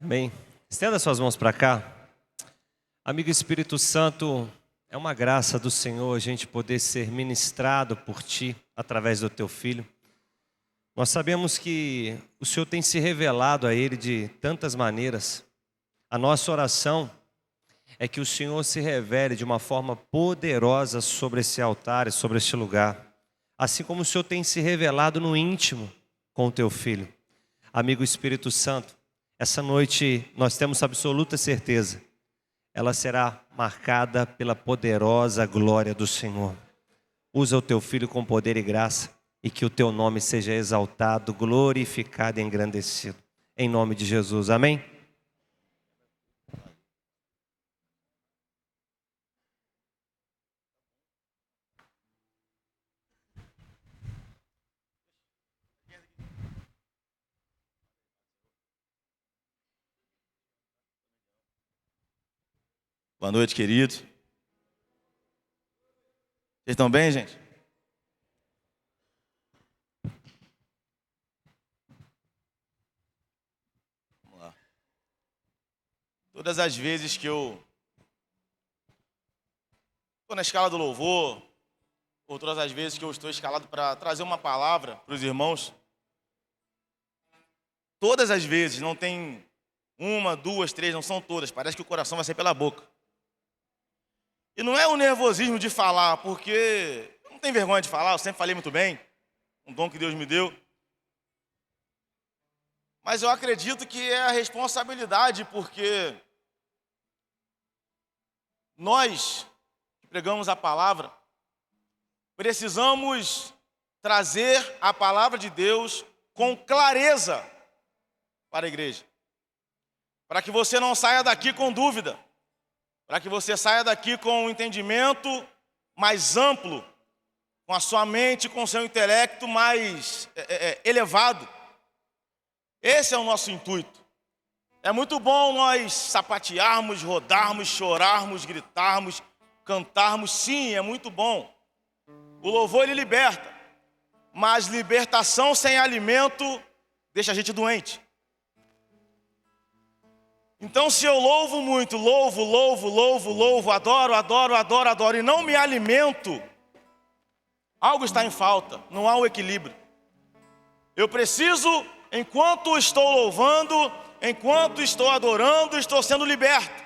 Amém. Estenda suas mãos para cá. Amigo Espírito Santo, é uma graça do Senhor a gente poder ser ministrado por Ti através do Teu Filho. Nós sabemos que o Senhor tem se revelado a Ele de tantas maneiras. A nossa oração é que o Senhor se revele de uma forma poderosa sobre esse altar e sobre este lugar. Assim como o Senhor tem se revelado no íntimo com o Teu Filho. Amigo Espírito Santo, essa noite nós temos absoluta certeza. Ela será marcada pela poderosa glória do Senhor. Usa o Teu Filho com poder e graça e que o Teu nome seja exaltado, glorificado e engrandecido. Em nome de Jesus, amém? Boa noite, queridos. Vocês estão bem, gente? Vamos lá. Todas as vezes que eu estou na escala do louvor, ou todas as vezes que eu estou escalado para trazer uma palavra para os irmãos, todas as vezes, não tem uma, duas, três, não são todas, parece que o coração vai sair pela boca. E não é o nervosismo de falar, porque eu não tenho vergonha de falar, eu sempre falei muito bem, um dom que Deus me deu. Mas eu acredito que é a responsabilidade, porque nós que pregamos a palavra, precisamos trazer a palavra de Deus com clareza para a igreja. Para que você não saia daqui com dúvida. Para que você saia daqui com um entendimento mais amplo, com a sua mente, com o seu intelecto mais elevado. Esse é o nosso intuito. É muito bom nós sapatearmos, rodarmos, chorarmos, gritarmos, cantarmos. Sim, é muito bom. O louvor, ele liberta. Mas libertação sem alimento deixa a gente doente. Então, se eu louvo muito, louvo, adoro, e não me alimento, algo está em falta, não há um equilíbrio. Eu preciso, enquanto estou louvando, enquanto estou adorando, estou sendo liberto.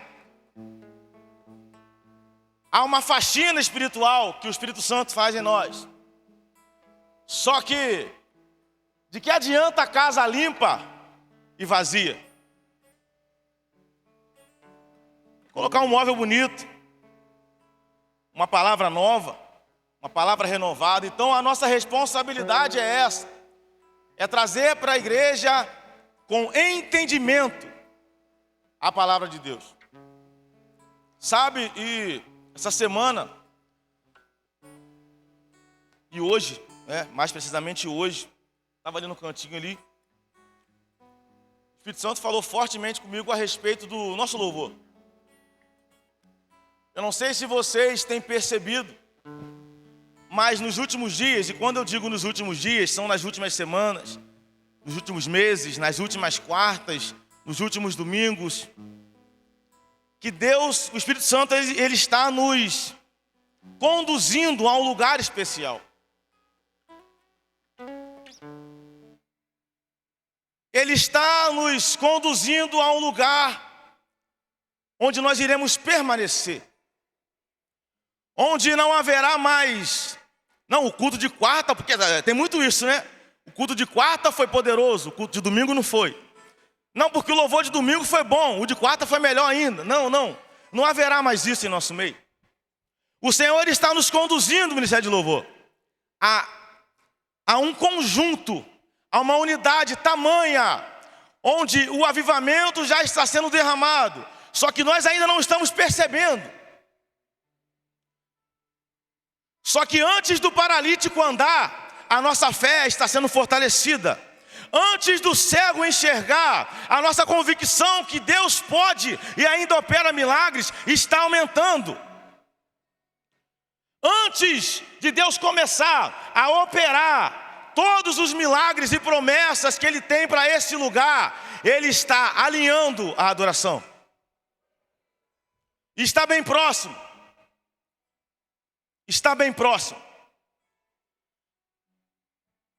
Há uma faxina espiritual que o Espírito Santo faz em nós. Só que, de que adianta a casa limpa e vazia? Colocar um móvel bonito, uma palavra nova, uma palavra renovada. Então a nossa responsabilidade é essa. É trazer para a igreja com entendimento a palavra de Deus. Sabe, e essa semana, e hoje, mais precisamente hoje, estava ali no cantinho ali, o Espírito Santo falou fortemente comigo a respeito do nosso louvor. Eu não sei se vocês têm percebido, mas nos últimos dias, e quando eu digo nos últimos dias, são nas últimas semanas, nos últimos meses, nas últimas quartas, nos últimos domingos, que Deus, o Espírito Santo, ele está nos conduzindo a um lugar especial. Ele está nos conduzindo a um lugar onde nós iremos permanecer. Onde não haverá mais, não, o culto de quarta, porque tem muito isso, né? O culto de quarta foi poderoso, o culto de domingo não foi. Não, porque o louvor de domingo foi bom, o de quarta foi melhor ainda. Não haverá mais isso em nosso meio. O Senhor está nos conduzindo, o Ministério de Louvor, a um conjunto, a uma unidade tamanha, onde o avivamento já está sendo derramado, só que nós ainda não estamos percebendo. Só que antes do paralítico andar, a nossa fé está sendo fortalecida. Antes do cego enxergar, a nossa convicção que Deus pode e ainda opera milagres está aumentando. Antes de Deus começar a operar todos os milagres e promessas que Ele tem para esse lugar, Ele está alinhando a adoração. Está bem próximo. Está bem próximo.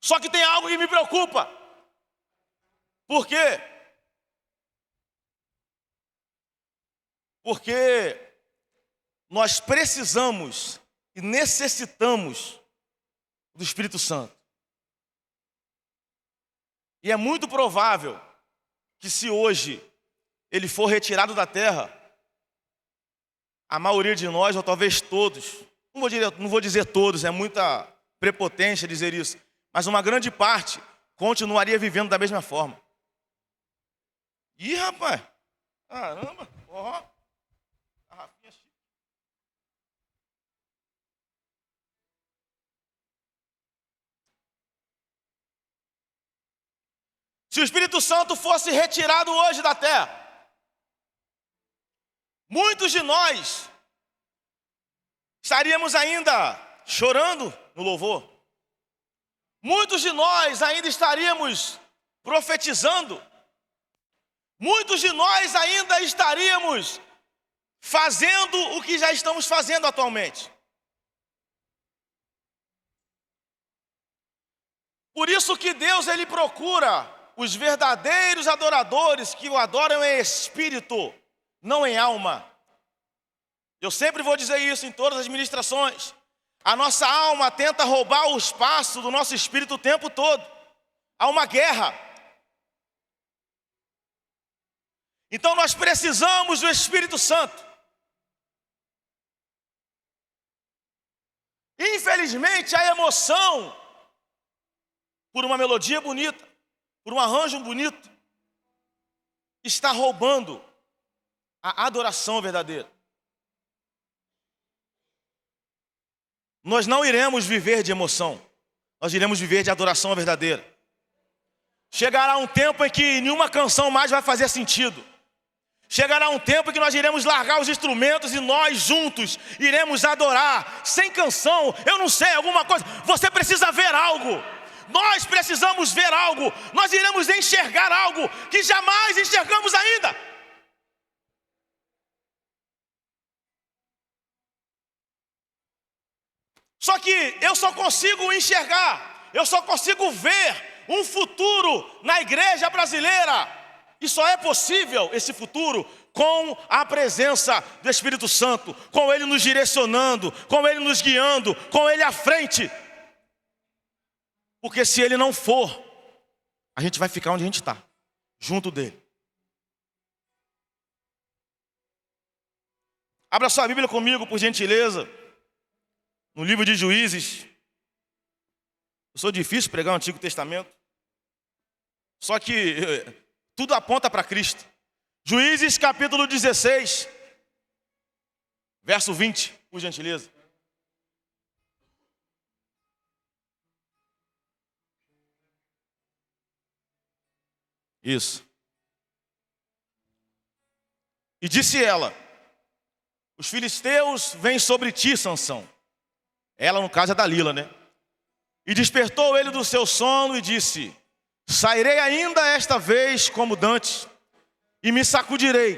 Só que tem algo que me preocupa. Por quê? Porque nós precisamos e necessitamos do Espírito Santo. E é muito provável que se hoje ele for retirado da terra, a maioria de nós, ou talvez todos, não vou dizer todos, é muita prepotência dizer isso, mas uma grande parte continuaria vivendo da mesma forma. Ih, rapaz, caramba, ó, a Rafinha chique. Se o Espírito Santo fosse retirado hoje da terra, muitos de nós estaríamos ainda chorando no louvor. Muitos de nós ainda estaríamos profetizando. Muitos de nós ainda estaríamos fazendo o que já estamos fazendo atualmente. Por isso que Deus, Ele procura os verdadeiros adoradores que o adoram em espírito, não em alma. Eu sempre vou dizer isso em todas as ministrações. A nossa alma tenta roubar o espaço do nosso espírito o tempo todo. Há uma guerra. Então nós precisamos do Espírito Santo. Infelizmente, a emoção por uma melodia bonita, por um arranjo bonito, está roubando a adoração verdadeira. Nós não iremos viver de emoção, nós iremos viver de adoração verdadeira. Chegará um tempo em que nenhuma canção mais vai fazer sentido. Chegará um tempo em que nós iremos largar os instrumentos e nós juntos iremos adorar, sem canção, eu não sei, alguma coisa. Você precisa ver algo. Nós precisamos ver algo. Nós iremos enxergar algo que jamais enxergamos ainda. Só que eu só consigo enxergar, eu só consigo ver um futuro na igreja brasileira. E só é possível esse futuro com a presença do Espírito Santo, com Ele nos direcionando, com Ele nos guiando, com Ele à frente. Porque se Ele não for, a gente vai ficar onde a gente está, junto dEle. Abra sua Bíblia comigo, por gentileza, no livro de Juízes. Eu sou difícil pregar o Antigo Testamento, só que tudo aponta para Cristo. Juízes capítulo 16, verso 20, por gentileza. Isso. E disse ela: os filisteus vêm sobre ti, Sansão. Ela, no caso, é Dalila, né? E despertou ele do seu sono e disse: sairei ainda esta vez como dantes, e me sacudirei,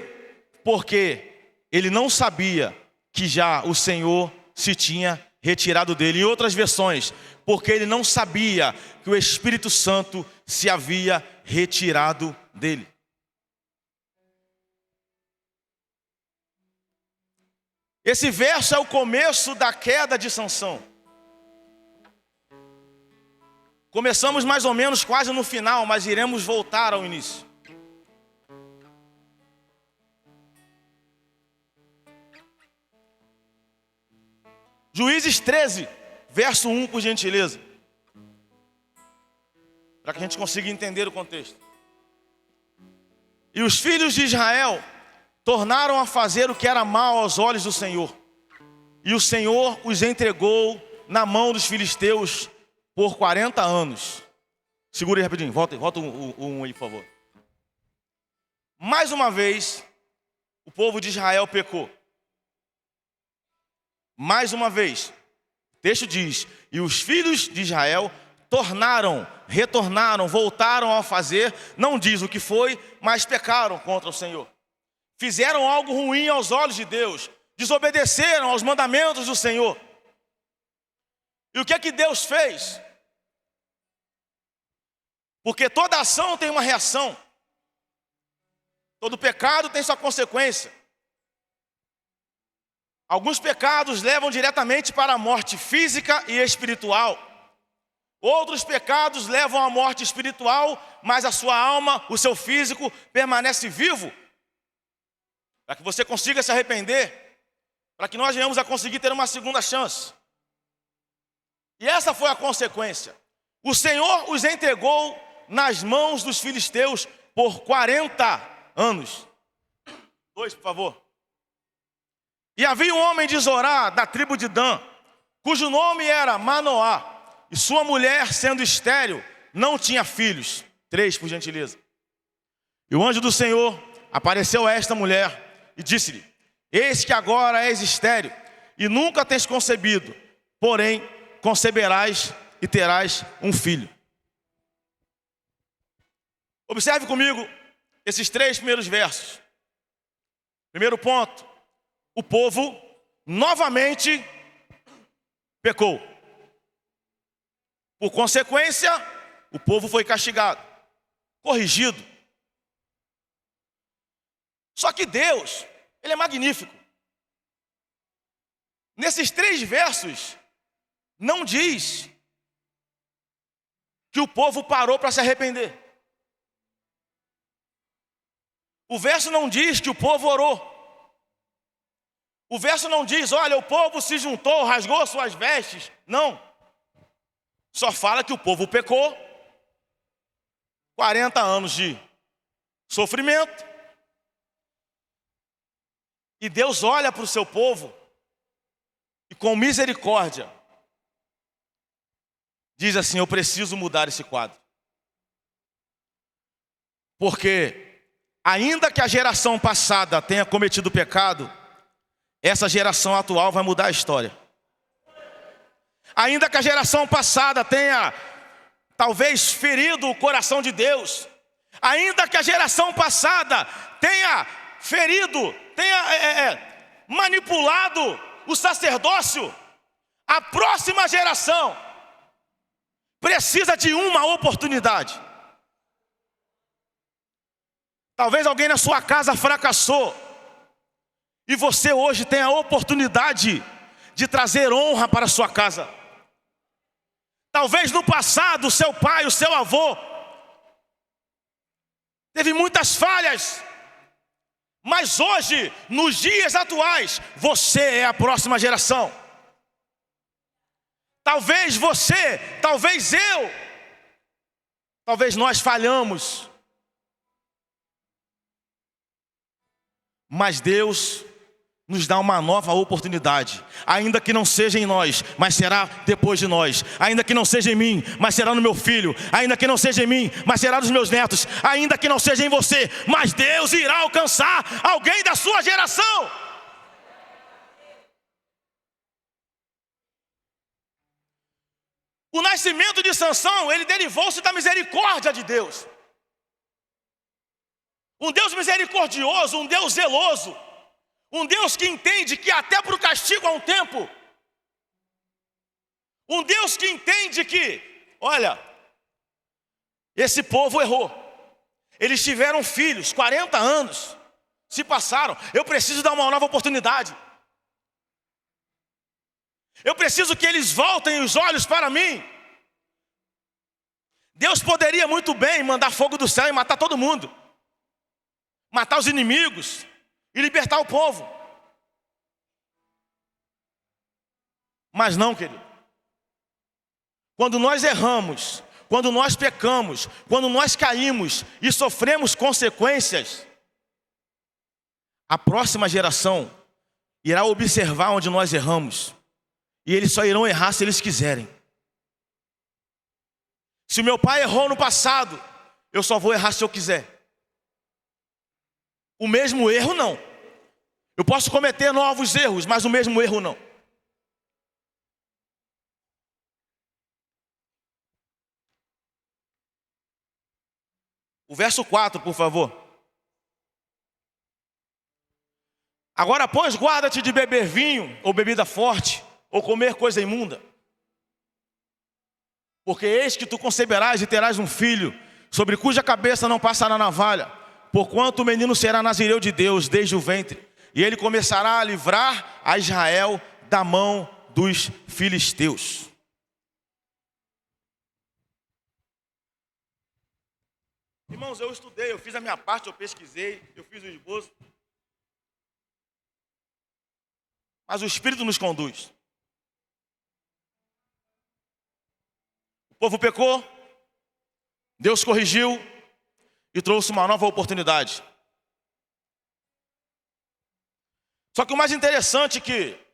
porque ele não sabia que já o Senhor se tinha retirado dele. Em outras versões, porque ele não sabia que o Espírito Santo se havia retirado dele. Esse verso é o começo da queda de Sansão. Começamos mais ou menos quase no final, mas iremos voltar ao início. Juízes 13, verso 1, por gentileza. Para que a gente consiga entender o contexto. E os filhos de Israel tornaram a fazer o que era mal aos olhos do Senhor. E o Senhor os entregou na mão dos filisteus por 40 anos. Segura aí rapidinho, volta um aí, por favor. Mais uma vez, o povo de Israel pecou. Mais uma vez, o texto diz: e os filhos de Israel retornaram, voltaram a fazer, não diz o que foi, mas pecaram contra o Senhor. Fizeram algo ruim aos olhos de Deus, desobedeceram aos mandamentos do Senhor. E o que é que Deus fez? Porque toda ação tem uma reação. Todo pecado tem sua consequência. Alguns pecados levam diretamente para a morte física e espiritual. Outros pecados levam à morte espiritual, mas a sua alma, o seu físico, permanece vivo. Para que você consiga se arrepender, para que nós venhamos a conseguir ter uma segunda chance. E essa foi a consequência. O Senhor os entregou nas mãos dos filisteus por 40 anos. 2, por favor. E havia um homem de Zorá, da tribo de Dan, cujo nome era Manoá, e sua mulher, sendo estéril, não tinha filhos. 3, por gentileza. E o anjo do Senhor apareceu a esta mulher e disse-lhe: eis que agora és estéril, e nunca tens concebido, porém conceberás e terás um filho. Observe comigo esses 3 primeiros versos. Primeiro ponto: o povo novamente pecou. Por consequência, o povo foi castigado, corrigido. Só que Deus, Ele é magnífico. Nesses 3 versos, não diz que o povo parou para se arrepender. O verso não diz que o povo orou. O verso não diz, olha, o povo se juntou, rasgou suas vestes. Não. Só fala que o povo pecou. 40 anos de sofrimento. E Deus olha para o seu povo e com misericórdia diz assim: eu preciso mudar esse quadro. Porque ainda que a geração passada tenha cometido pecado, essa geração atual vai mudar a história. Ainda que a geração passada tenha talvez ferido o coração de Deus, ainda que a geração passada tenha ferido, tenha manipulado o sacerdócio, a próxima geração precisa de uma oportunidade. Talvez alguém na sua casa fracassou, e você hoje tem a oportunidade de trazer honra para a sua casa. Talvez no passado o seu pai, o seu avô teve muitas falhas, mas hoje, nos dias atuais, você é a próxima geração. Talvez você, talvez eu, talvez nós falhamos, mas Deus nos dá uma nova oportunidade, ainda que não seja em nós, mas será depois de nós, ainda que não seja em mim, mas será no meu filho, ainda que não seja em mim, mas será nos meus netos, ainda que não seja em você, mas Deus irá alcançar alguém da sua geração. O nascimento de Sansão, ele derivou-se da misericórdia de Deus. Um Deus misericordioso, um Deus zeloso, um Deus que entende que até para o castigo há um tempo. Um Deus que entende que, olha, esse povo errou. Eles tiveram filhos, 40 anos se passaram. Eu preciso dar uma nova oportunidade. Eu preciso que eles voltem os olhos para mim. Deus poderia muito bem mandar fogo do céu e matar todo mundo. Matar os inimigos e libertar o povo. Mas não, querido. Quando nós erramos, quando nós pecamos, quando nós caímos e sofremos consequências, a próxima geração irá observar onde nós erramos. E eles só irão errar se eles quiserem. Se o meu pai errou no passado, eu só vou errar se eu quiser. O mesmo erro não. Eu posso cometer novos erros, mas o mesmo erro não. O verso 4, por favor. Agora, pois, guarda-te de beber vinho ou bebida forte, ou comer coisa imunda. Porque eis que tu conceberás e terás um filho, sobre cuja cabeça não passará navalha, porquanto o menino será nazireu de Deus desde o ventre, e ele começará a livrar a Israel da mão dos filisteus. Irmãos, eu estudei, eu fiz a minha parte, eu pesquisei, eu fiz o esboço. Mas o Espírito nos conduz. O povo pecou, Deus corrigiu e trouxe uma nova oportunidade. Só que o mais interessante é que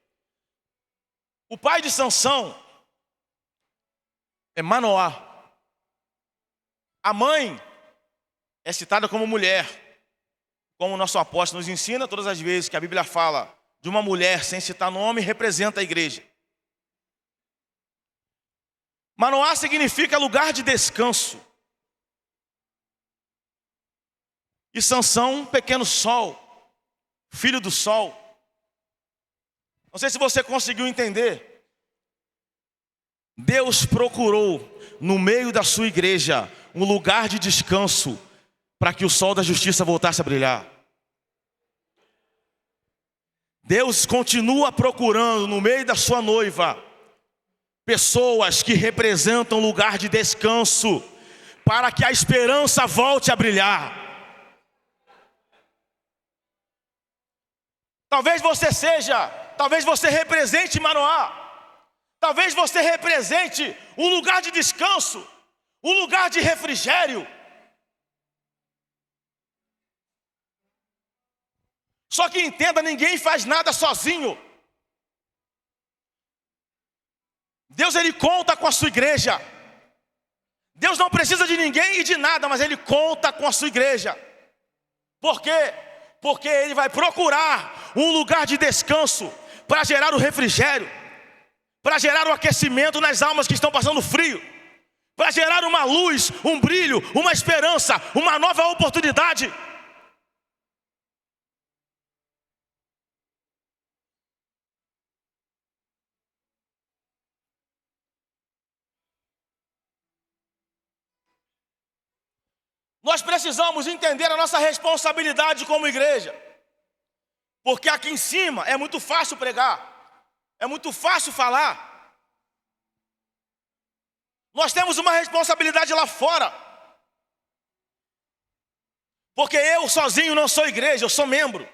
o pai de Sansão é Manoá. A mãe é citada como mulher, como o nosso apóstolo nos ensina. Todas as vezes que a Bíblia fala de uma mulher sem citar nome, representa a igreja. Manoá significa lugar de descanso. E Sansão, pequeno sol, filho do sol. Não sei se você conseguiu entender. Deus procurou no meio da sua igreja um lugar de descanso para que o sol da justiça voltasse a brilhar. Deus continua procurando no meio da sua noiva pessoas que representam lugar de descanso para que a esperança volte a brilhar. Talvez você represente Manoá. Talvez você represente um lugar de descanso, um lugar de refrigério. Só que entenda, ninguém faz nada sozinho. Deus, ele conta com a sua igreja. Deus não precisa de ninguém e de nada, mas ele conta com a sua igreja. Por quê? Porque ele vai procurar um lugar de descanso para gerar o refrigério, para gerar o aquecimento nas almas que estão passando frio, para gerar uma luz, um brilho, uma esperança, uma nova oportunidade. Nós precisamos entender a nossa responsabilidade como igreja. Porque aqui em cima é muito fácil pregar, é muito fácil falar. Nós temos uma responsabilidade lá fora. Porque eu sozinho não sou igreja, eu sou membro.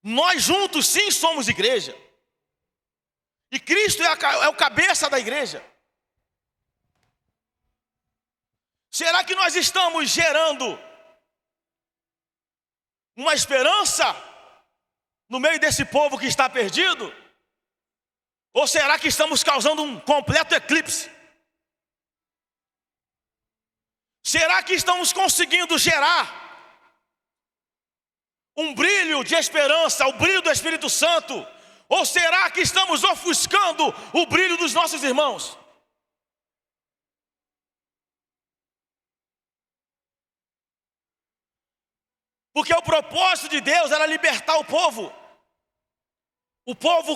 Nós juntos sim somos igreja. E Cristo é o cabeça da igreja. Será que nós estamos gerando uma esperança no meio desse povo que está perdido? Ou será que estamos causando um completo eclipse? Será que estamos conseguindo gerar um brilho de esperança, o brilho do Espírito Santo? Ou será que estamos ofuscando o brilho dos nossos irmãos? Porque o propósito de Deus era libertar o povo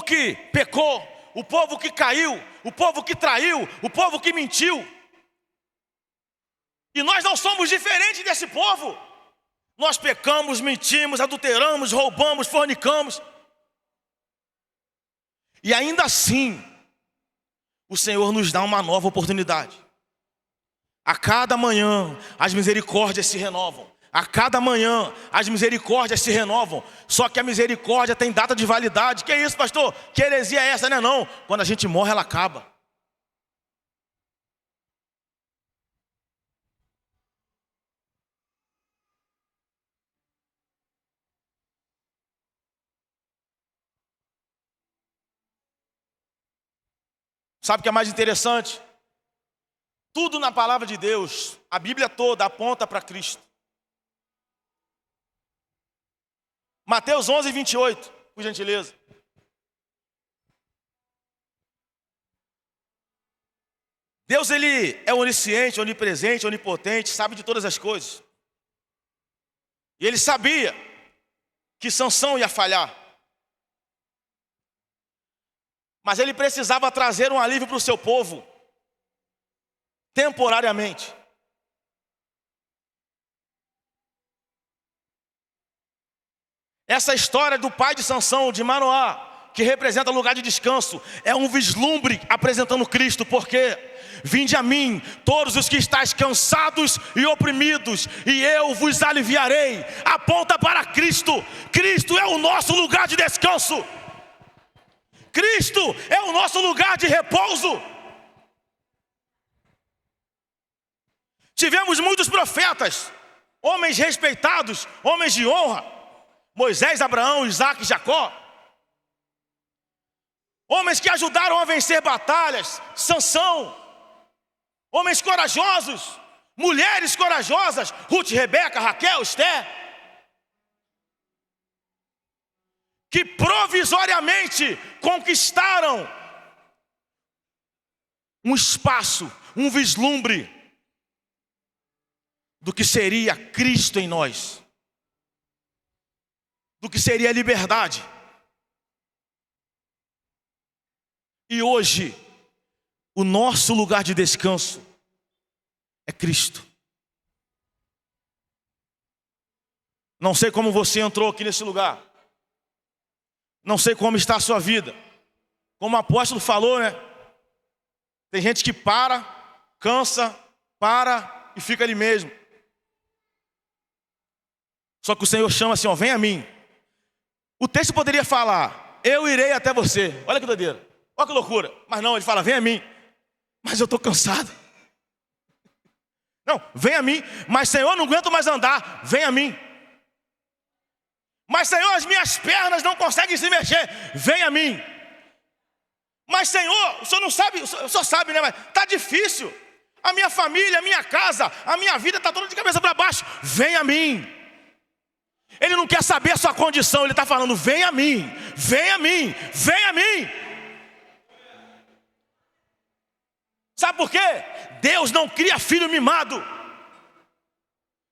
que pecou, o povo que caiu, o povo que traiu, o povo que mentiu. E nós não somos diferentes desse povo. Nós pecamos, mentimos, adulteramos, roubamos, fornicamos. E ainda assim, o Senhor nos dá uma nova oportunidade. A cada manhã, as misericórdias se renovam. A cada manhã as misericórdias se renovam. Só que a misericórdia tem data de validade. Que é isso, pastor? Que heresia é essa? Não. Quando a gente morre, ela acaba. Sabe o que é mais interessante? Tudo na palavra de Deus, a Bíblia toda aponta para Cristo. Mateus 11, 28, por gentileza. Deus, Ele é onisciente, onipresente, onipotente, sabe de todas as coisas. E Ele sabia que Sansão ia falhar. Mas Ele precisava trazer um alívio para o seu povo, temporariamente. Essa história do pai de Sansão, de Manoá, que representa lugar de descanso, é um vislumbre apresentando Cristo, porque vinde a mim, todos os que estáis cansados e oprimidos, e eu vos aliviarei. Aponta para Cristo. Cristo é o nosso lugar de descanso. Cristo é o nosso lugar de repouso. Tivemos muitos profetas, homens respeitados, homens de honra. Moisés, Abraão, Isaac e Jacó. Homens que ajudaram a vencer batalhas. Sansão. Homens corajosos. Mulheres corajosas. Ruth, Rebeca, Raquel, Esther. Que provisoriamente conquistaram um espaço, um vislumbre do que seria Cristo em nós, do que seria a liberdade. E hoje, o nosso lugar de descanso é Cristo. Não sei como você entrou aqui nesse lugar. Não sei como está a sua vida. Como o apóstolo falou, né? Tem gente que cansa, para e fica ali mesmo. Só que o Senhor chama assim, ó, vem a mim. O texto poderia falar, eu irei até você. Olha que doideira, olha que loucura. Mas não, ele fala, vem a mim. Mas eu estou cansado. Não, vem a mim. Mas Senhor, não aguento mais andar. Vem a mim. Mas Senhor, as minhas pernas não conseguem se mexer. Vem a mim. Mas Senhor, o Senhor não sabe, o Senhor sabe, né? Mas está difícil. A minha família, a minha casa, a minha vida está toda de cabeça para baixo. Vem a mim. Ele não quer saber a sua condição. Ele está falando, vem a mim. Vem a mim. Vem a mim. Sabe por quê? Deus não cria filho mimado,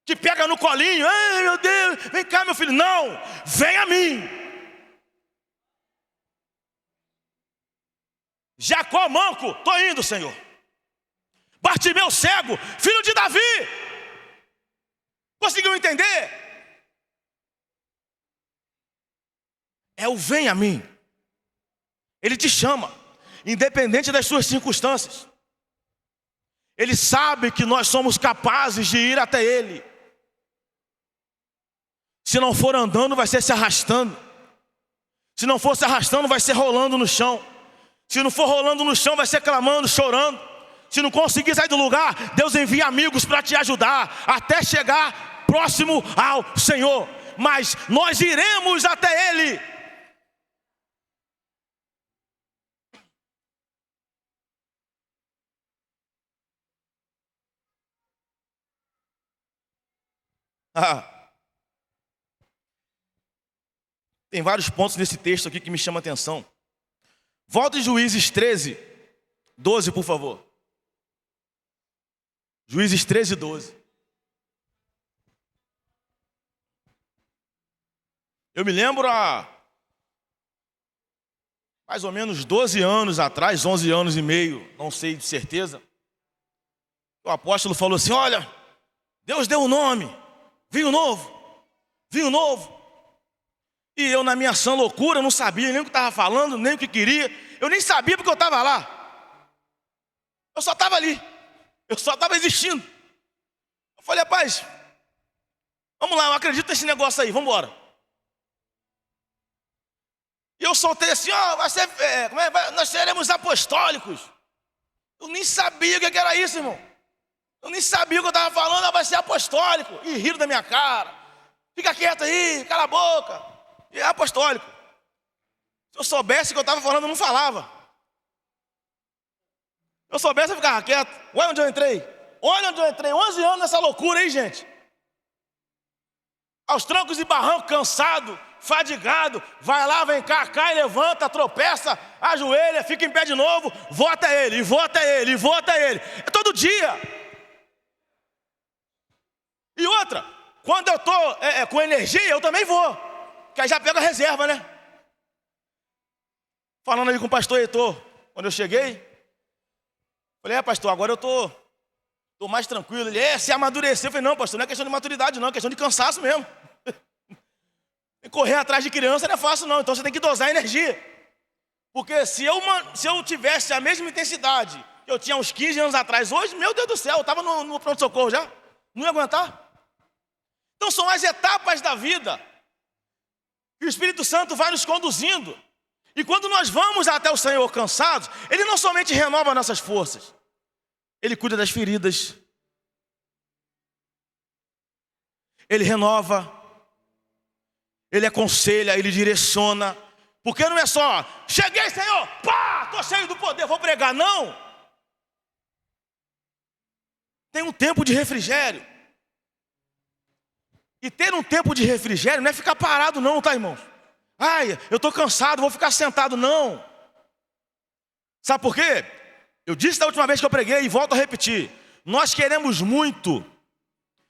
que pega no colinho, ai meu Deus, vem cá meu filho. Não, vem a mim. Jacó manco, tô indo, Senhor. Bartimeu cego, filho de Davi. Conseguiu entender? É o vem a mim. Ele te chama, independente das suas circunstâncias. Ele sabe que nós somos capazes de ir até Ele. Se não for andando, vai ser se arrastando. Se não for se arrastando, vai ser rolando no chão. Se não for rolando no chão, vai ser clamando, chorando. Se não conseguir sair do lugar, Deus envia amigos para te ajudar, até chegar próximo ao Senhor. Mas nós iremos até Ele. Tem vários pontos nesse texto aqui que me chamam a atenção. Volta em Juízes 13, 12, por favor. Juízes 13, 12. Eu me lembro há mais ou menos 12 anos atrás, 11 anos e meio, não sei de certeza. O apóstolo falou assim, olha, Deus deu um nome, vinho novo, vinho novo. E eu, na minha sã loucura, não sabia nem o que estava falando, nem o que queria. Eu nem sabia porque eu estava lá. Eu só estava ali. Eu só estava existindo. Eu falei, rapaz, vamos lá, eu acredito nesse negócio aí, vamos embora. E eu soltei assim, ó, nós seremos apostólicos. Eu nem sabia o que era isso, irmão. Eu nem sabia o que eu estava falando, vai ser apostólico. E riram da minha cara. Fica quieto aí, cala a boca. E é apostólico. Se eu soubesse o que eu estava falando, eu não falava. Se eu soubesse, eu ficava quieto. Olha onde eu entrei. Olha onde eu entrei. 11 anos nessa loucura aí, gente. Aos trancos e barrancos, cansado, fadigado, vai lá, vem cá, cai, levanta, tropeça, ajoelha, fica em pé de novo, vota ele, e vota ele, e vota ele. É todo dia. E outra, quando eu estou com energia, eu também vou, que aí já pego a reserva, né? Falando ali com o pastor Heitor, quando eu cheguei, falei, pastor, agora eu estou mais tranquilo. Ele, se amadureceu. Eu falei, não, pastor, não é questão de maturidade não, é questão de cansaço mesmo. E correr atrás de criança não é fácil não, então você tem que dosar a energia. Porque se eu tivesse a mesma intensidade que eu tinha uns 15 anos atrás, hoje, meu Deus do céu, eu estava no pronto-socorro já, não ia aguentar. Então são as etapas da vida que o Espírito Santo vai nos conduzindo. E quando nós vamos até o Senhor cansados, Ele não somente renova nossas forças, Ele cuida das feridas, Ele renova, Ele aconselha, Ele direciona. Porque não é só, cheguei, Senhor, pá, estou cheio do poder, vou pregar. Não. Tem um tempo de refrigério. E ter um tempo de refrigério não é ficar parado não, tá, irmãos? Ai, eu estou cansado, vou ficar sentado. Não. Sabe por quê? Eu disse da última vez que eu preguei e volto a repetir. Nós queremos muito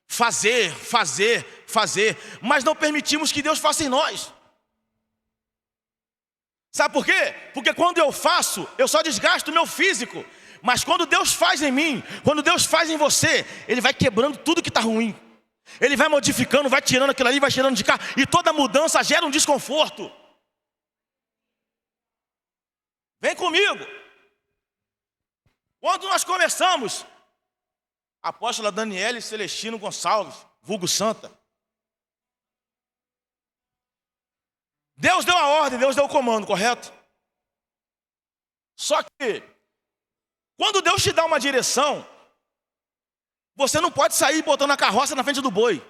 fazer, mas não permitimos que Deus faça em nós. Sabe por quê? Porque quando eu faço, eu só desgasto o meu físico. Mas quando Deus faz em mim, quando Deus faz em você, Ele vai quebrando tudo que está ruim. Ele vai modificando, vai tirando aquilo ali, vai tirando de cá. E toda mudança gera um desconforto. Vem comigo. Quando nós começamos, a apóstola Daniele Celestino Gonçalves, vulgo Santa, Deus deu a ordem, Deus deu o comando, correto? Só que, quando Deus te dá uma direção, você não pode sair botando a carroça na frente do boi.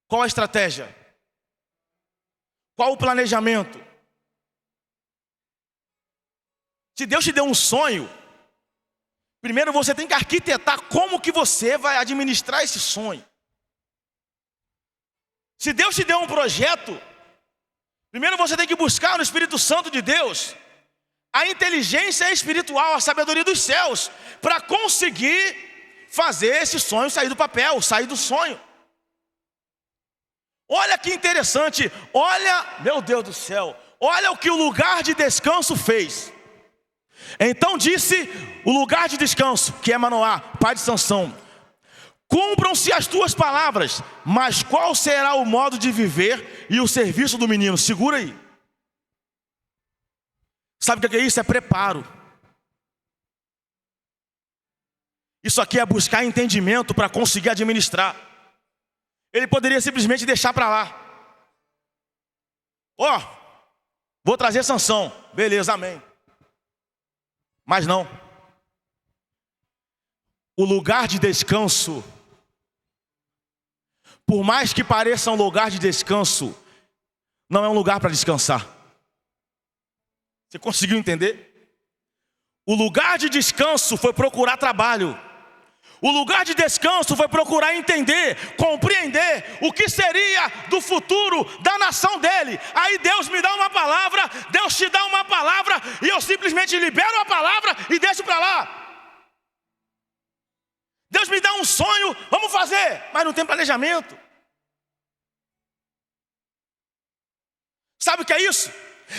Qual a estratégia? Qual o planejamento? Se Deus te deu um sonho, primeiro você tem que arquitetar como que você vai administrar esse sonho. Se Deus te deu um projeto, primeiro você tem que buscar no Espírito Santo de Deus a inteligência espiritual, a sabedoria dos céus, para conseguir fazer esse sonho sair do papel, sair do sonho. Olha que interessante, olha, meu Deus do céu, olha o que o lugar de descanso fez. Então disse o lugar de descanso, que é Manoá, pai de Sansão: cumpram-se as tuas palavras, mas qual será o modo de viver e o serviço do menino? Segura aí. Sabe o que é isso? É preparo. Isso aqui é buscar entendimento para conseguir administrar. Ele poderia simplesmente deixar para lá. Vou trazer Sansão. Beleza, amém. Mas não. O lugar de descanso, por mais que pareça um lugar de descanso, não é um lugar para descansar. Você conseguiu entender? O lugar de descanso foi procurar trabalho. O lugar de descanso foi procurar entender, compreender o que seria do futuro da nação dele. Aí Deus me dá uma palavra, Deus te dá uma palavra, e eu simplesmente libero a palavra e deixo para lá. Deus me dá um sonho, vamos fazer, mas não tem planejamento. Sabe o que é isso?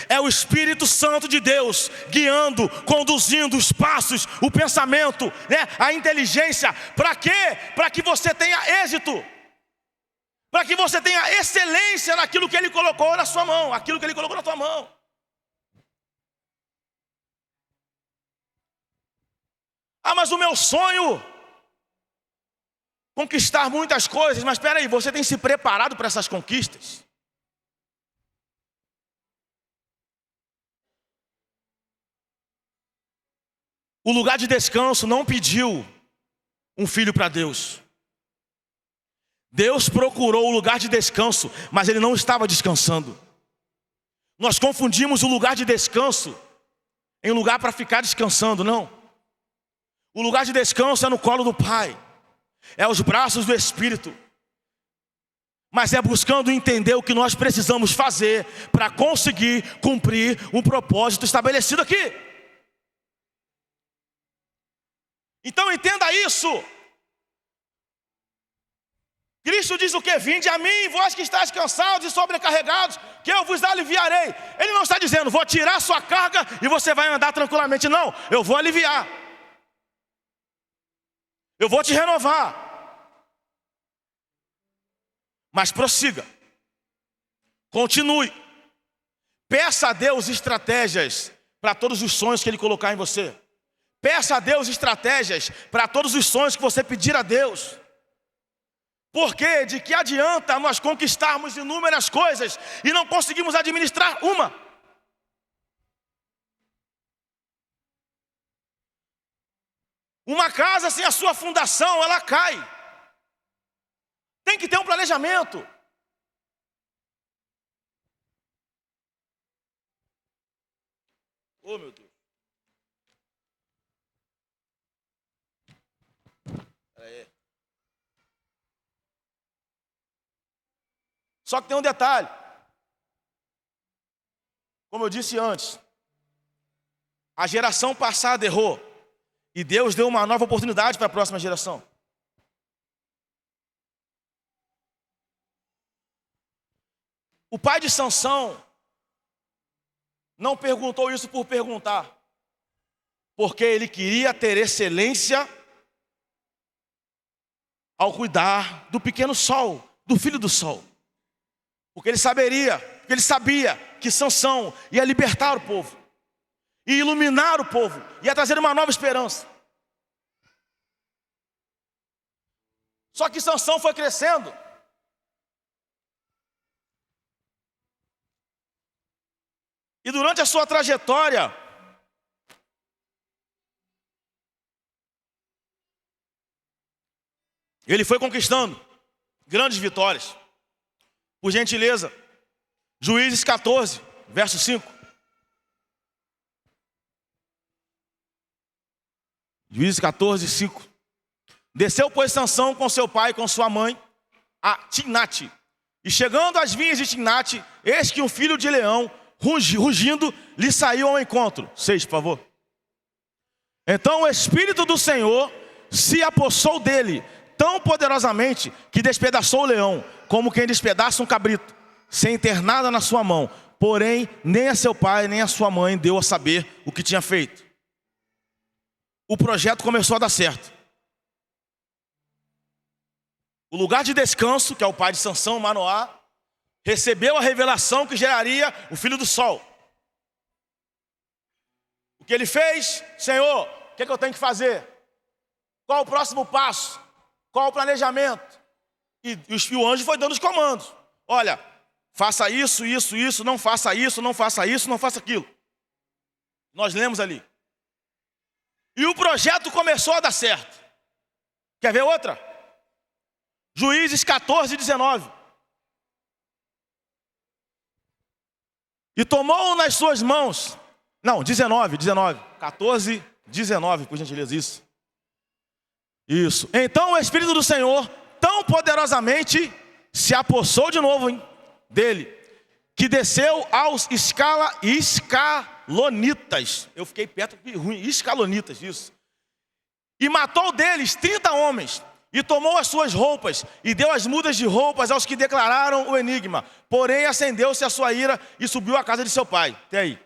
É o Espírito Santo de Deus guiando, conduzindo os passos, o pensamento, né? A inteligência. Para quê? Para que você tenha êxito, para que você tenha excelência naquilo que Ele colocou na sua mão, aquilo que Ele colocou na tua mão. Mas o meu sonho, conquistar muitas coisas. Mas espera aí, você tem se preparado para essas conquistas? O lugar de descanso não pediu um filho para Deus. Deus procurou o lugar de descanso, mas Ele não estava descansando. Nós confundimos o lugar de descanso em lugar para ficar descansando, não. O lugar de descanso é no colo do Pai, é aos braços do Espírito. mas é buscando entender o que nós precisamos fazer para conseguir cumprir um propósito estabelecido aqui. Então entenda isso. Cristo diz o que? Vinde a mim, vós que estáis cansados e sobrecarregados, que eu vos aliviarei. Ele não está dizendo, vou tirar sua carga e você vai andar tranquilamente. Não, eu vou aliviar. Eu vou te renovar. Mas prossiga. Continue. Peça a Deus estratégias para todos os sonhos que Ele colocar em você. Peça a Deus estratégias para todos os sonhos que você pedir a Deus. Porque de que adianta nós conquistarmos inúmeras coisas e não conseguimos administrar uma? Uma casa sem a sua fundação, ela cai. Tem que ter um planejamento. Oh, meu Deus. Aí. Só que tem um detalhe. Como eu disse antes, a geração passada errou. E Deus deu uma nova oportunidade para a próxima geração. O pai de Sansão não perguntou isso por perguntar, porque ele queria ter excelência ao cuidar do pequeno sol, do filho do sol. Porque ele sabia que Sansão ia libertar o povo, ia iluminar o povo, ia trazer uma nova esperança. Só que Sansão foi crescendo. E durante a sua trajetória, ele foi conquistando grandes vitórias. Por gentileza, Juízes 14, verso 5. Juízes 14, 5. Desceu, pois, Sansão com seu pai e com sua mãe a Timnate. E chegando às vinhas de Timnate, eis que um filho de leão, rugindo, lhe saiu ao encontro. 6, por favor. Então o Espírito do Senhor se apossou dele tão poderosamente que despedaçou o leão, como quem despedaça um cabrito, sem ter nada na sua mão. Porém, nem a seu pai, nem a sua mãe deu a saber o que tinha feito. O projeto começou a dar certo. O lugar de descanso, que é o pai de Sansão, Manoá, recebeu a revelação que geraria o filho do sol. O que ele fez? Senhor, o que eu tenho que fazer? Qual o próximo passo? Qual o planejamento? E o anjo foi dando os comandos. Olha, faça isso, isso, isso, não faça isso, não faça isso, não faça aquilo. Nós lemos ali. E o projeto começou a dar certo. Quer ver outra? Juízes 14, 19. E tomou nas suas mãos. Não, 19. 14, 19, por gentileza, isso. Isso. Então o Espírito do Senhor, tão poderosamente, se apossou de novo dele, que desceu aos escalonitas. Eu fiquei perto, ruim, escalonitas, isso. E matou deles 30 homens. E tomou as suas roupas, e deu as mudas de roupas aos que declararam o enigma. Porém, acendeu-se a sua ira e subiu à casa de seu pai. Até aí.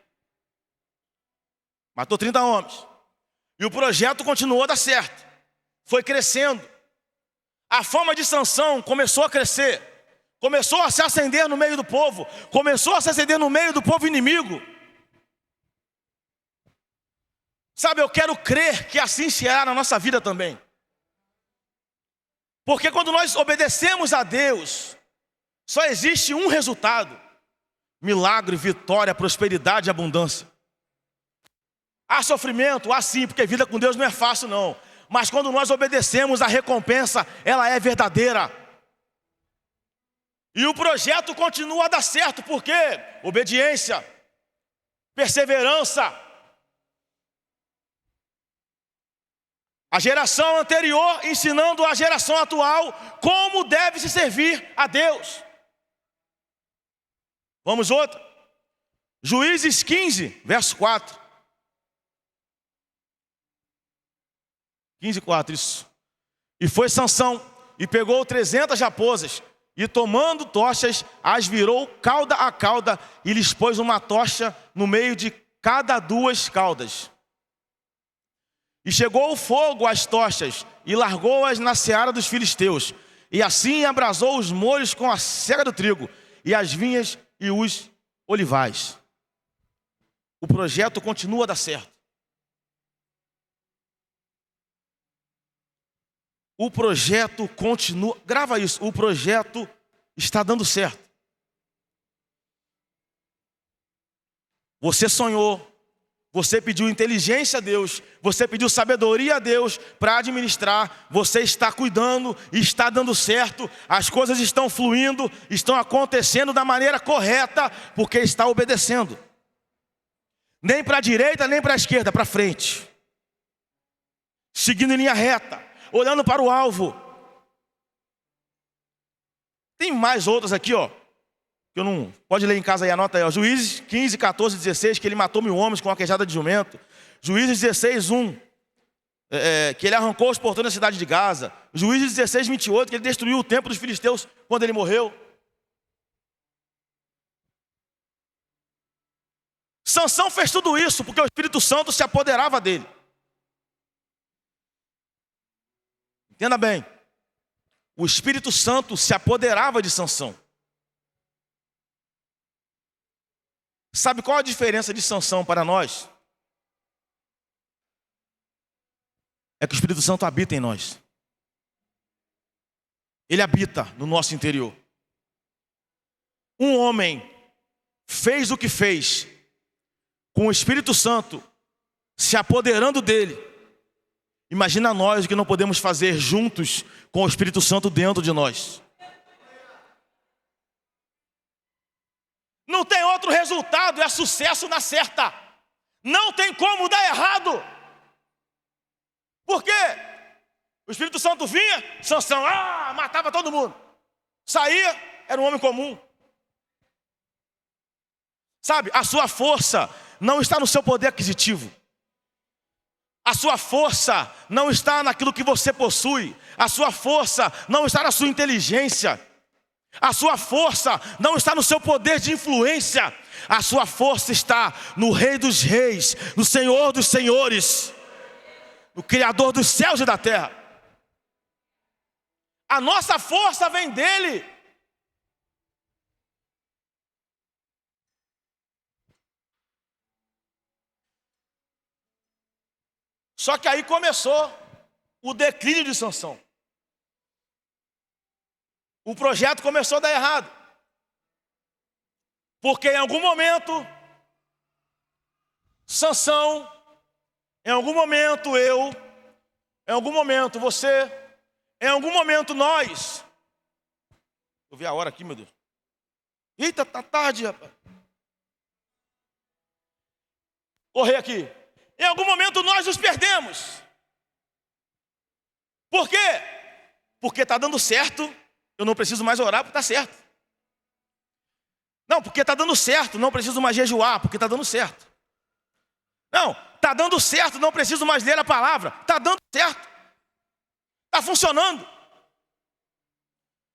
Matou 30 homens. E o projeto continuou a dar certo. Foi crescendo. A fama de Sansão começou a crescer. Começou a se acender no meio do povo. Começou a se acender no meio do povo inimigo. Sabe, eu quero crer que assim será na nossa vida também. Porque quando nós obedecemos a Deus, só existe um resultado: milagre, vitória, prosperidade e abundância. Há sofrimento, há sim, porque vida com Deus não é fácil não. Mas quando nós obedecemos, a recompensa, ela é verdadeira. E o projeto continua a dar certo, porque obediência, perseverança. A geração anterior ensinando a geração atual como deve se servir a Deus. Vamos outra. Juízes 15, verso 4. 15, 4, isso. E foi Sansão, e pegou 300 raposas, e tomando tochas, as virou cauda a cauda, e lhes pôs uma tocha no meio de cada duas caudas. E chegou o fogo às tochas, e largou-as na seara dos filisteus. E assim abrasou os molhos com a cega do trigo, e as vinhas e os olivais. O projeto continua a dar certo. O projeto continua, grava isso, o projeto está dando certo. Você sonhou, você pediu inteligência a Deus, você pediu sabedoria a Deus para administrar, você está cuidando, está dando certo, as coisas estão fluindo, estão acontecendo da maneira correta, porque está obedecendo. Nem para a direita, nem para a esquerda, para frente. Seguindo em linha reta, olhando para o alvo. Tem mais outras aqui, ó. Que eu não... Pode ler em casa aí, anota aí, ó. Juízes 15, 14, 16, que ele matou 1000 homens com uma queijada de jumento. Juízes 16, 1, que ele arrancou os portões da cidade de Gaza. Juízes 16, 28, que ele destruiu o templo dos filisteus quando ele morreu. Sansão fez tudo isso porque o Espírito Santo se apoderava dele. Entenda bem. O Espírito Santo se apoderava de Sansão. Sabe qual a diferença de Sansão para nós? É que o Espírito Santo habita em nós. Ele habita no nosso interior. Um homem fez o que fez, com o Espírito Santo se apoderando dele. Imagina nós o que não podemos fazer juntos com o Espírito Santo dentro de nós. Não tem outro resultado, é sucesso na certa. Não tem como dar errado. Por quê? O Espírito Santo vinha, Sansão, matava todo mundo. Saía, era um homem comum. Sabe, a sua força não está no seu poder aquisitivo. A sua força não está naquilo que você possui. A sua força não está na sua inteligência. A sua força não está no seu poder de influência. A sua força está no Rei dos Reis, no Senhor dos Senhores, no Criador dos céus e da terra. A nossa força vem dele. Só que aí começou o declínio de Sansão. O projeto começou a dar errado. Porque em algum momento, Sansão, em algum momento eu, em algum momento você, em algum momento nós. Eu vi a hora aqui, meu Deus. Eita, tá tarde, rapaz. Correr aqui. Em algum momento nós nos perdemos. Por quê? Porque está dando certo, eu não preciso mais orar porque está certo. Não, porque está dando certo, não preciso mais jejuar porque está dando certo. Não, está dando certo, não preciso mais ler a palavra, está dando certo. Está funcionando.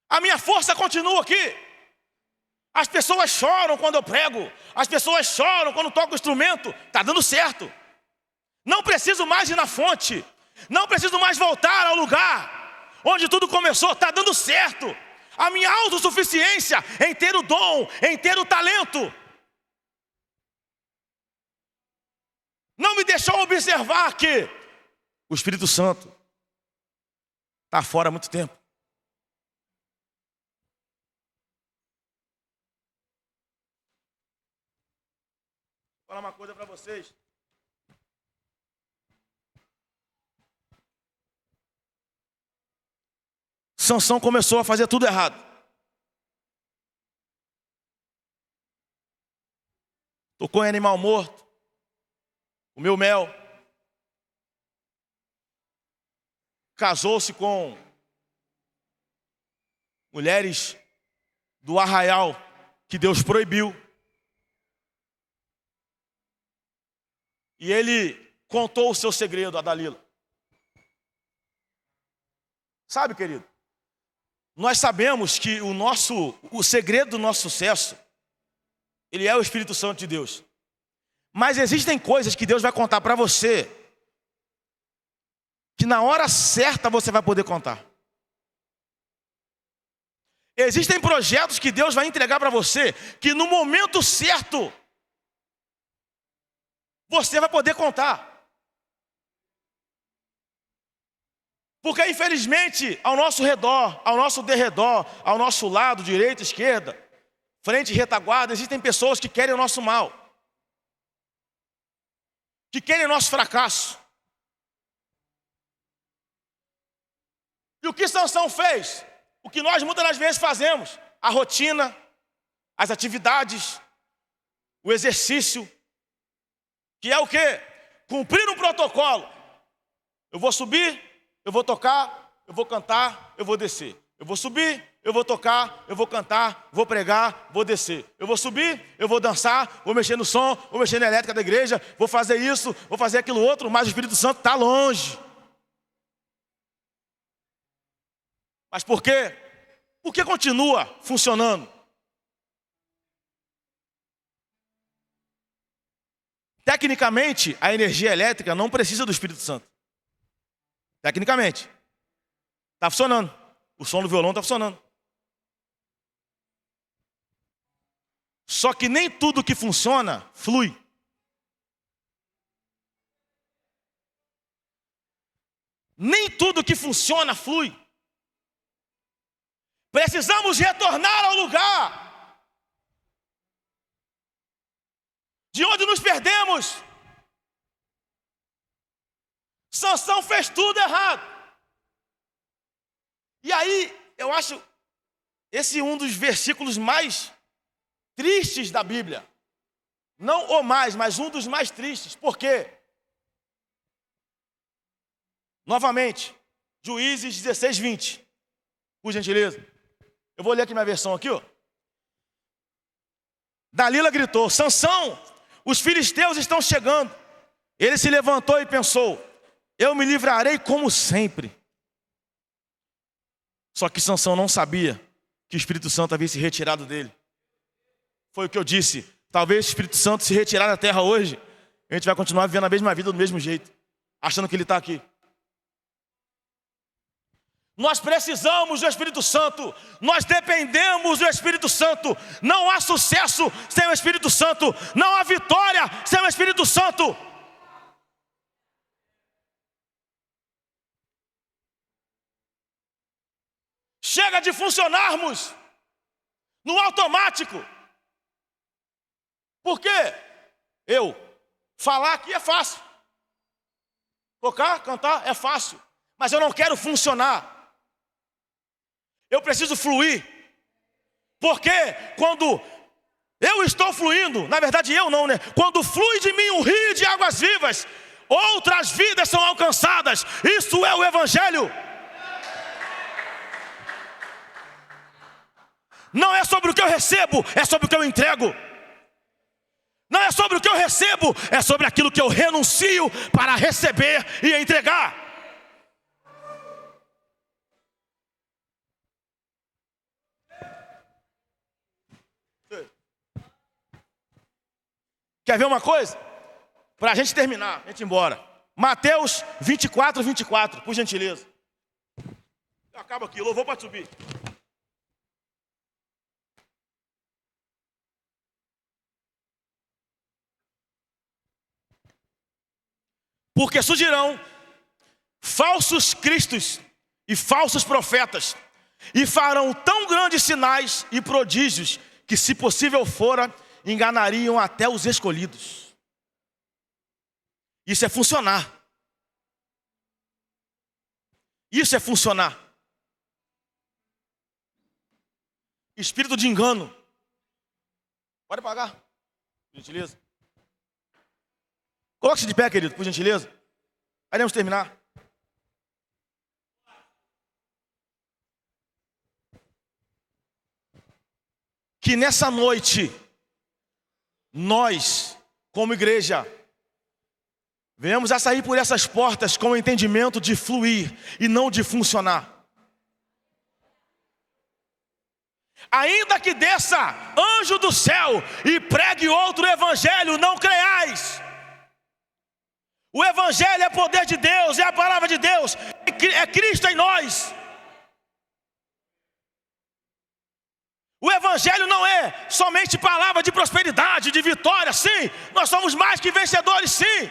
A minha força continua aqui. As pessoas choram quando eu prego, as pessoas choram quando toco o instrumento, está dando certo. Não preciso mais ir na fonte. Não preciso mais voltar ao lugar onde tudo começou. Está dando certo. A minha autossuficiência em ter o dom, em ter o talento, não me deixou observar que o Espírito Santo está fora há muito tempo. Vou falar uma coisa para vocês. Sansão começou a fazer tudo errado. Tocou em animal morto, comeu mel. casou-se com mulheres do arraial que Deus proibiu. E ele contou o seu segredo a Dalila. Sabe, querido, nós sabemos que o segredo do nosso sucesso, ele é o Espírito Santo de Deus. Mas existem coisas que Deus vai contar para você, que na hora certa você vai poder contar. Existem projetos que Deus vai entregar para você, que no momento certo, você vai poder contar. Porque infelizmente, ao nosso redor, ao nosso derredor, ao nosso lado, direita, esquerda, frente e retaguarda, existem pessoas que querem o nosso mal. Que querem o nosso fracasso. E o que Sansão fez? O que nós muitas das vezes fazemos. A rotina, as atividades, o exercício. Que é o quê? Cumprir um protocolo. Eu vou subir, eu vou tocar, eu vou cantar, eu vou descer. Eu vou subir, eu vou tocar, eu vou cantar, vou pregar, vou descer. Eu vou subir, eu vou dançar, vou mexer no som, vou mexer na elétrica da igreja, vou fazer isso, vou fazer aquilo outro, mas o Espírito Santo está longe. Mas por quê? Por que continua funcionando? Tecnicamente, a energia elétrica não precisa do Espírito Santo. Tecnicamente. Está funcionando. O som do violão está funcionando. Só que nem tudo que funciona, flui. Nem tudo que funciona, flui. Precisamos retornar ao lugar de onde nos perdemos. Sansão fez tudo errado. E aí, eu acho esse um dos versículos mais tristes da Bíblia. Não o mais, mas um dos mais tristes. Por quê? Novamente, Juízes 16, 20. Por gentileza. Eu vou ler aqui minha versão aqui, ó. Dalila gritou: Sansão, os filisteus estão chegando. Ele se levantou e pensou: eu me livrarei como sempre. Só que Sansão não sabia que o Espírito Santo havia se retirado dele. Foi o que eu disse. Talvez o Espírito Santo se retirar da terra hoje, a gente vai continuar vivendo a mesma vida do mesmo jeito, achando que ele está aqui. Nós precisamos do Espírito Santo. Nós dependemos do Espírito Santo. Não há sucesso sem o Espírito Santo. Não há vitória sem o Espírito Santo. Chega de funcionarmos no automático. Por quê? Falar aqui é fácil. Tocar, cantar é fácil. Mas eu não quero funcionar. Eu preciso fluir. Porque quando eu estou fluindo, na verdade eu não, né? Quando flui de mim um rio de águas vivas, outras vidas são alcançadas. Isso é o Evangelho. Não é sobre o que eu recebo, é sobre o que eu entrego. Não é sobre o que eu recebo, é sobre aquilo que eu renuncio para receber e entregar. Quer ver uma coisa? Para a gente terminar, a gente ir embora. Mateus 24, 24, por gentileza. Eu acabo aqui, louvor para subir. Porque surgirão falsos cristos e falsos profetas, e farão tão grandes sinais e prodígios, que se possível fora, enganariam até os escolhidos. Isso é funcionar. Isso é funcionar. Espírito de engano. Pode pagar, por gentileza. Coloque-se de pé, querido, por gentileza. Aí vamos terminar. que nessa noite, nós, como igreja, venhamos a sair por essas portas com o entendimento de fluir e não de funcionar. Ainda que desça anjo do céu e pregue outro evangelho, não creiais. O evangelho é poder de Deus, é a palavra de Deus, é Cristo em nós. O evangelho não é somente palavra de prosperidade, de vitória, sim. Nós somos mais que vencedores, sim.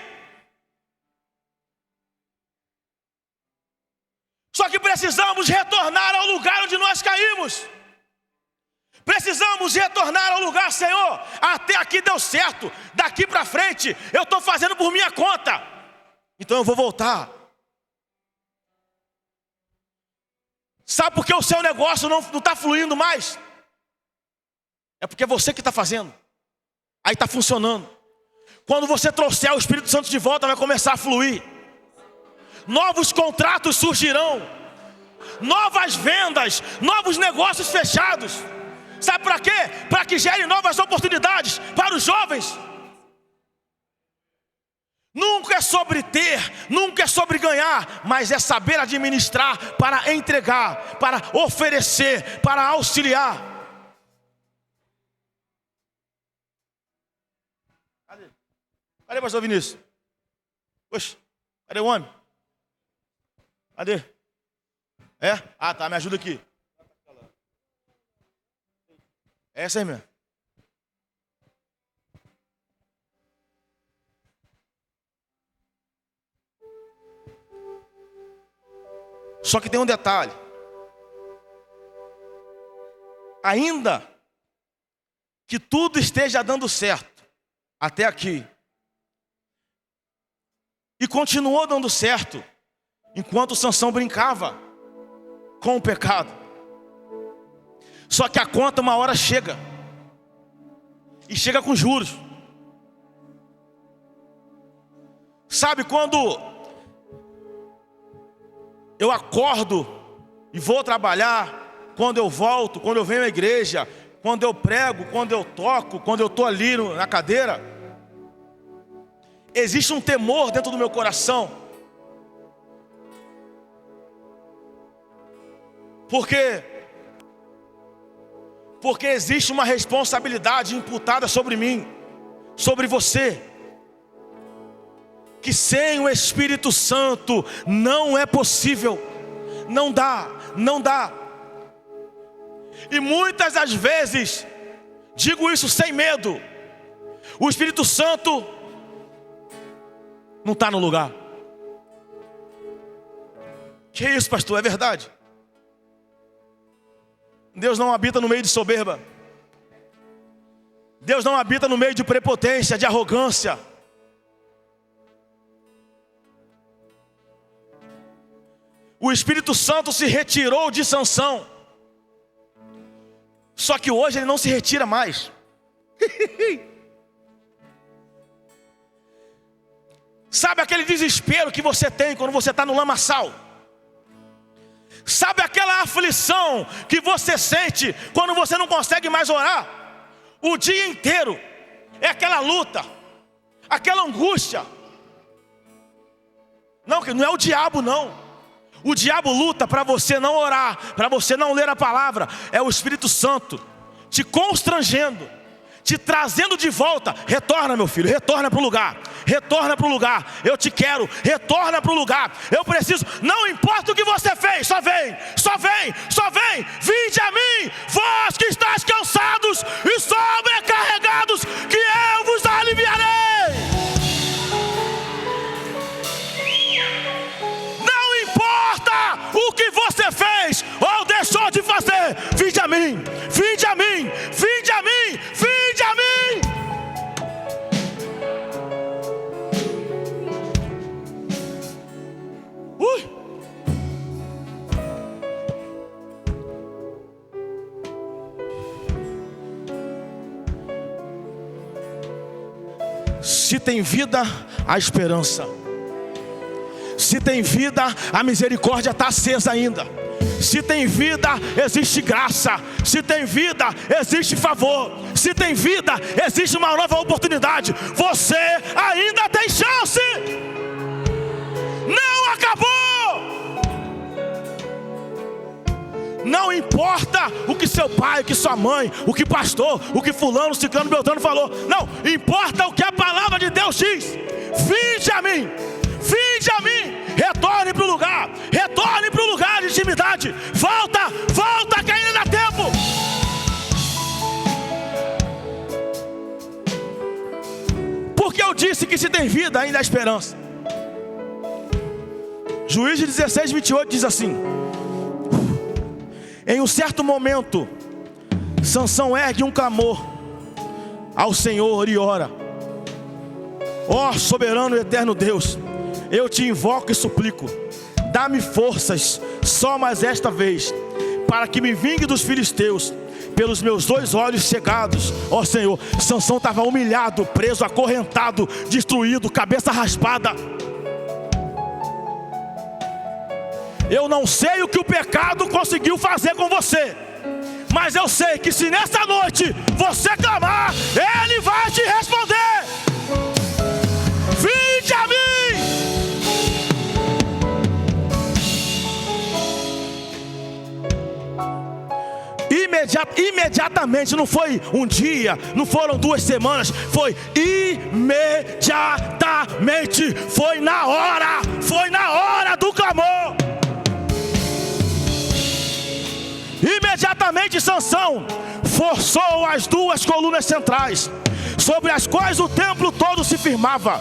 Só que precisamos retornar ao lugar onde nós caímos. Precisamos retornar ao lugar, Senhor, até aqui deu certo, daqui para frente eu estou fazendo por minha conta, então eu vou voltar. Sabe por que o seu negócio não está fluindo mais? É porque é você que está fazendo, aí está funcionando. Quando você trouxer o Espírito Santo de volta, vai começar a fluir. Novos contratos surgirão, novas vendas, novos negócios fechados. Sabe para quê? Para que gere novas oportunidades para os jovens. Nunca é sobre ter, nunca é sobre ganhar, mas é saber administrar para entregar, para oferecer, para auxiliar. Cadê o pastor Vinícius? Oxe, cadê o homem? Cadê? É? Ah, tá, me ajuda aqui. Essa aí mesmo. Só que tem um detalhe. Ainda que tudo esteja dando certo até aqui, e continuou dando certo enquanto Sansão brincava com o pecado. Só que a conta uma hora chega. E chega com juros. Sabe quando eu acordo e vou trabalhar, quando eu volto, quando eu venho à igreja, quando eu prego, quando eu toco, quando eu estou ali na cadeira, existe um temor dentro do meu coração. Porque existe uma responsabilidade imputada sobre mim, sobre você, que sem o Espírito Santo não é possível, não dá. E muitas das vezes, digo isso sem medo, o Espírito Santo não está no lugar. Que isso, pastor? É verdade. Deus não habita no meio de soberba. Deus não habita no meio de prepotência, de arrogância. O Espírito Santo se retirou de Sansão. Só que hoje ele não se retira mais. Sabe aquele desespero que você tem quando você está no lamaçal? Sabe aquela aflição que você sente quando você não consegue mais orar? O dia inteiro é aquela luta, aquela angústia. Não, que não é o diabo não. O diabo luta para você não orar, para você não ler a palavra. É o Espírito Santo te constrangendo, te trazendo de volta. Retorna, meu filho, retorna para o lugar. Retorna para o lugar. Eu te quero, retorna para o lugar. Eu preciso, não importa o que você fez, só vem. Vinde a mim, vós que estáis cansados e sobrecarregados, que eu vos aliviarei. Não importa o que você fez ou deixou de fazer, vinde a mim, vinde a mim, vinde a mim, vinde a mim. Se tem vida, há esperança. Se tem vida, a misericórdia está acesa ainda. Se tem vida, existe graça. Se tem vida, existe favor. Se tem vida, existe uma nova oportunidade. Você ainda tem chance. Não acabou. Não importa o que seu pai, o que sua mãe, o que pastor, o que fulano, ciclano, beltrano falou. Não, importa o que a palavra de Deus diz. Vinde a mim. Vinde a mim. Retorne para o lugar. Retorne para o lugar de intimidade. Volta, volta, que ainda dá tempo. Porque eu disse que se tem vida, ainda há esperança. Juízes 16, 28 diz assim: em um certo momento, Sansão ergue um clamor ao Senhor e ora: ó soberano e eterno Deus, eu te invoco e suplico, dá-me forças só mais esta vez, para que me vingue dos filisteus, pelos meus 2 olhos cegados. Ó Senhor, Sansão estava humilhado, preso, acorrentado, destruído, cabeça raspada. Eu não sei o que o pecado conseguiu fazer com você, mas eu sei que se nessa noite você clamar, Ele vai te responder. Vinde a mim. Imediatamente, não foi um dia, não foram 2 semanas, foi imediatamente, foi na hora do clamor. Imediatamente Sansão forçou as 2 colunas centrais, sobre as quais o templo todo se firmava,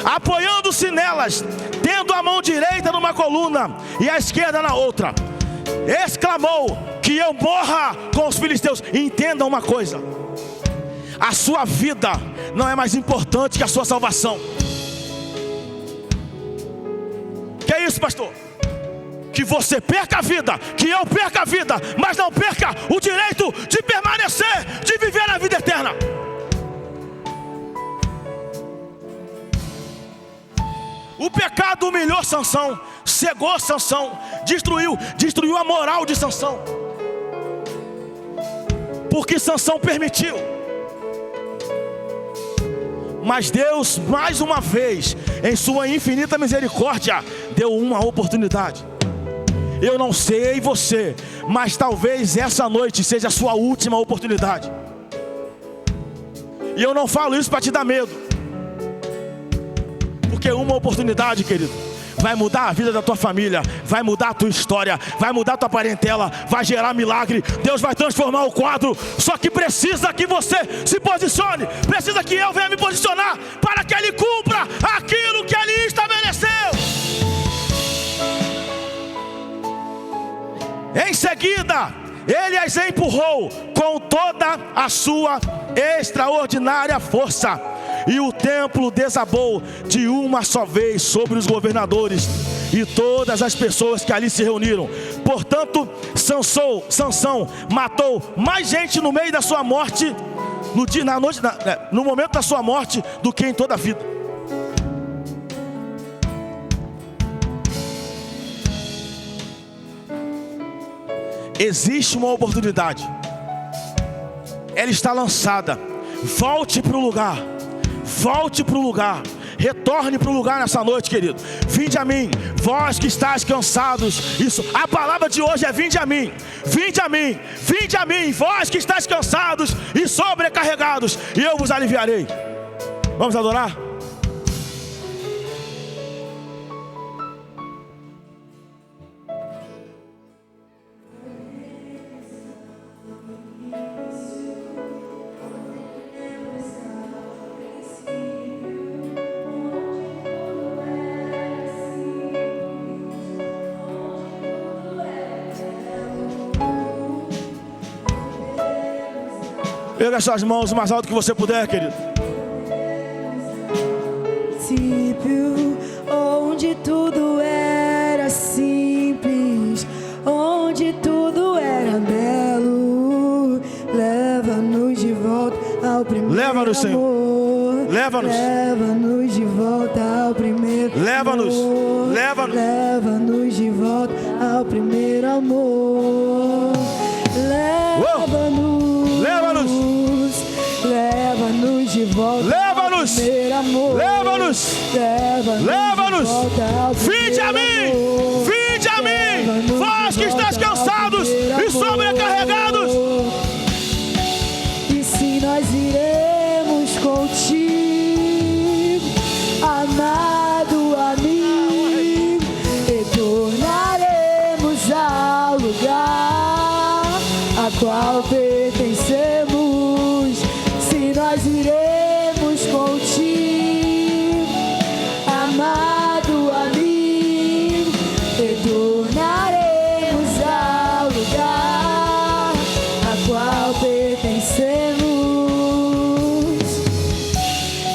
apoiando-se nelas, tendo a mão direita numa coluna e a esquerda na outra. Exclamou: que eu morra com os filisteus. Entenda uma coisa: a sua vida não é mais importante que a sua salvação. Que é isso, pastor? Que você perca a vida, que eu perca a vida, mas não perca o direito de permanecer, de viver a vida eterna. O pecado humilhou Sansão, cegou Sansão, destruiu a moral de Sansão, porque Sansão permitiu. Mas Deus, mais uma vez, em sua infinita misericórdia, deu uma oportunidade. Eu não sei você, mas talvez essa noite seja a sua última oportunidade. E eu não falo isso para te dar medo, porque uma oportunidade, querido, vai mudar a vida da tua família, vai mudar a tua história, vai mudar a tua parentela, vai gerar milagre. Deus vai transformar o quadro. Só que precisa que você se posicione, precisa que eu venha me posicionar, para que Ele cumpra aquilo que Ele estabeleceu. Em seguida, Ele as empurrou com toda a sua extraordinária força, e o templo desabou de uma só vez sobre os governadores e todas as pessoas que ali se reuniram. Portanto, Sansão matou mais gente no meio da sua morte, no momento da sua morte, do que em toda a vida. Existe uma oportunidade, ela está lançada. Volte para o lugar, volte para o lugar, retorne para o lugar nessa noite, querido. Vinde a mim, vós que estáis cansados. Isso, a palavra de hoje é: vinde a mim, vinde a mim, vinde a mim, vós que estáis cansados e sobrecarregados, e eu vos aliviarei. Vamos adorar? Pega as suas mãos o mais alto que você puder, querido. Princípio, onde tudo era simples, onde tudo era belo, leva-nos de volta ao primeiro Leva-nos, Senhor. amor. Leva-nos. Leva-nos de volta ao primeiro Leva-nos. amor. Leva-nos. Leva-nos de volta ao primeiro amor. Leva-nos. Leva-nos. Leva-nos de volta Leva-nos. ao primeiro amor. Leva-nos. Leva-nos. Vinde a mim. Vinde a mim. Vós que estáis cansados e sobrecarregados. E se nós iremos contigo, amado amigo, retornaremos ao lugar a qual pertencemos. Se nós iremos contigo, amado amigo, retornaremos ao lugar a qual pertencemos.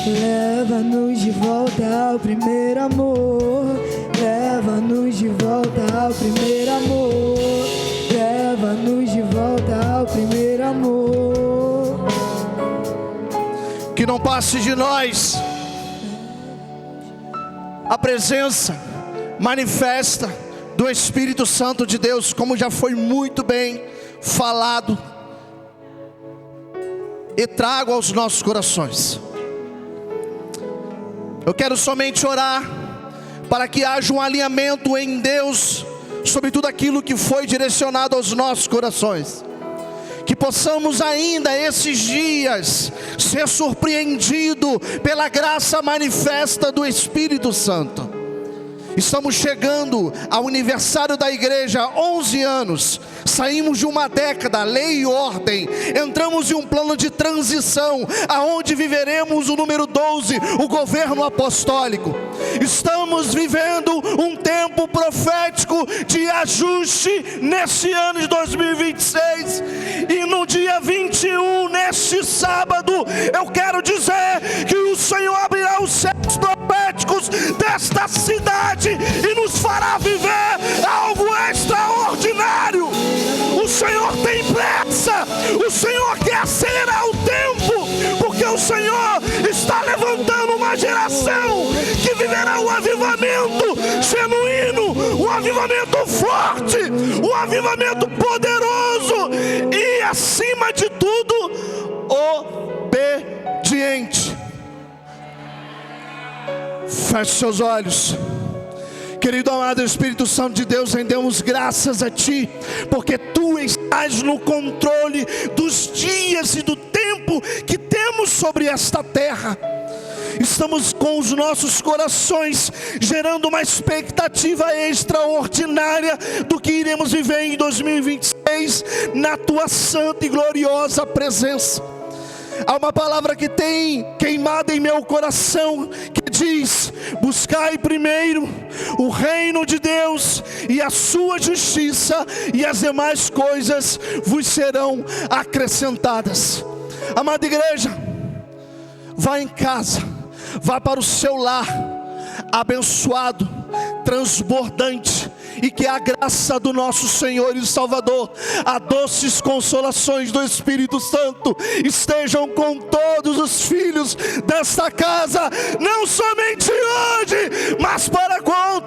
Leva-nos de volta ao primeiro amor. Leva-nos de volta ao primeiro amor. Leva-nos de volta ao primeiro amor. Que não passe de nós a presença manifesta do Espírito Santo de Deus, como já foi muito bem falado e trago aos nossos corações. Eu quero somente orar para que haja um alinhamento em Deus sobre tudo aquilo que foi direcionado aos nossos corações. Que possamos ainda esses dias ser surpreendidos pela graça manifesta do Espírito Santo. Estamos chegando ao aniversário da igreja, 11 anos. Saímos de uma década, lei e ordem. Entramos em um plano de transição, aonde viveremos o número 12, o governo apostólico. Estamos vivendo um tempo profético de ajuste nesse ano de 2026. E no dia 21, neste sábado, eu quero dizer que o Senhor abrirá os céus proféticos desta cidade e nos fará viver algo extraordinário. O Senhor tem pressa, o Senhor quer acelerar o tempo, porque o Senhor está levantando uma geração que viverá um avivamento genuíno, um avivamento forte, um avivamento poderoso e, acima de tudo, obediente. Feche seus olhos. Querido amado Espírito Santo de Deus, rendemos graças a Ti, porque Tu estás no controle dos dias e do tempo que temos sobre esta terra. Estamos com os nossos corações gerando uma expectativa extraordinária do que iremos viver em 2026 na Tua santa e gloriosa presença. Há uma palavra que tem queimado em meu coração, que diz: buscai primeiro o reino de Deus e a sua justiça, e as demais coisas vos serão acrescentadas. Amada igreja, vá em casa, vá para o seu lar abençoado, transbordante, e que a graça do nosso Senhor e Salvador, as doces consolações do Espírito Santo estejam com todos os filhos desta casa, não somente hoje, mas para quando